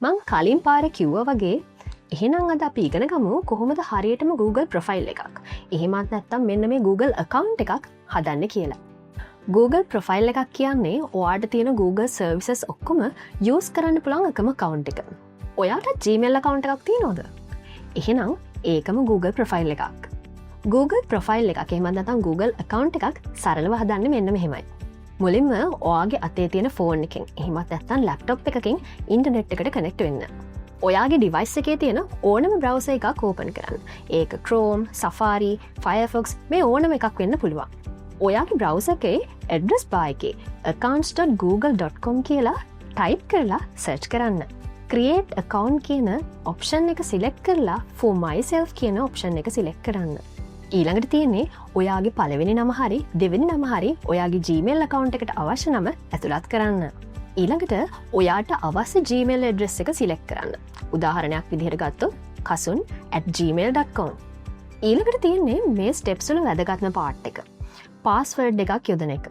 මං කලින් පාර කිව්ව වගේ එහෙනම් අද අපි ඉගෙන ගමු කොහොමද හරියටම Google ප්‍රොෆයිල් එකක්. එහෙමත් නැත්තම් මෙන්න මේ Google account එකක් හදන්න කියලා. Google ප්‍රොෆයිල් එකක් කියන්නේ ඔයාට තියෙන Google services ඔක්කොම use කරන්න පුළුවන් එකම account එක. ඔයාට Gmail account එකක් තියෙනවද? එහෙනම් ඒකම Google ප්‍රොෆයිල් එකක්. Google ප්‍රොෆයිල් එකක් එහෙමත් නැත්නම් Google account එකක් සරලව හදන්නේ මෙන්න මෙහෙමයි. මුලින්ම ඔයාගේ අතේ තියෙන ෆෝන් එකෙන් එහෙමත් නැත්නම් ලැප්ටොප් එකකින් ඉන්ටර්නෙට් එකට කනෙක්ට් වෙන්න. ඔයාගේ ඩිවයිස් එකේ තියෙන ඕනම බ්‍රවුසර් එකක් ඕපන් කරන්න. ඒක Chrome, Safari, Firefox මේ ඕනම එකක් වෙන්න පුළුවන්. ඔයාගේ බ්‍රවුසර් එකේ ඇඩ්‍රස් බාර් එකේ accounts.google.com කියලා ටයිප් කරලා සර්ච් කරන්න. Create account කියන ඔප්ෂන් එක සිලෙක්ට් කරලා For myself කියන ඔප්ෂන් එක සිලෙක්ට් කරන්න. ඊළඟට තියෙන්නේ ඔයාගේ පළවෙනි නම හරි දෙවෙනි නම හරි ඔයාගේ Gmail account එකට අවශ්‍ය නම ඇතුළත් කරන්න. ඊළඟට ඔයාට අවශ්‍ය Gmail address එක සිලෙක්ට් කරන්න. උදාහරණයක් විදිහට ගත්තොත් kasun@gmail.com. ඊළඟට තියෙන්නේ මේ ස්ටෙප්ස් වල වැදගත්ම පාර්ට් එක. පාස්වර්ඩ් එකක් යොදන එක.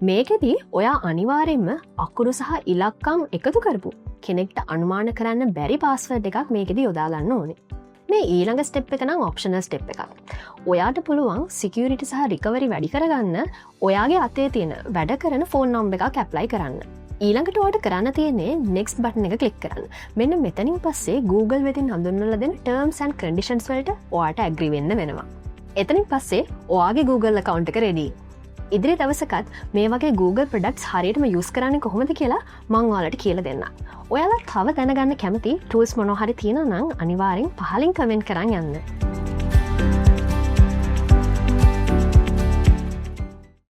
මේකෙදී ඔයා අනිවාර්යෙන්ම අකුරු සහ ඉලක්කම් එකතු කරපු කෙනෙක්ට අනුමාන කරන්න බැරි පාස්වර්ඩ් එකක් මේකෙදී යොදා ගන්න ඕනේ. මේ ඊළඟ ස්ටෙප් එක නම් ඔප්ෂනල් ස්ටෙප් එකක්. ඔයාට පුළුවන් සිකියුරිටි සහ රිකවරි වැඩි කරගන්න ඔයාගේ අතේ තියෙන වැඩ කරන ෆෝන් නම්බර් එකක් ඇප්ලයි කරන්න. ඊළඟට ඔයාට කරන්න තියෙන්නේ next button එක ක්ලික් කරන්න. මෙන්න මෙතනින් පස්සේ Google වෙතින් හඳුන්වලා දෙන terms and conditions වලට ඔයාට agree වෙන්න වෙනවා. එතනින් පස්සේ ඔයාගේ Google account එක ready. ඉදිරි දවසකත් මේ වගේ Google products හරියටම use කරන්නේ කොහොමද කියලා මම ඔයාලට කියලා දෙන්නම්. ඔයාලා තව දැනගන්න කැමති tools මොනවා හරි තියෙනවා නම් අනිවාර්යෙන් පහලින් comment කරන් යන්න.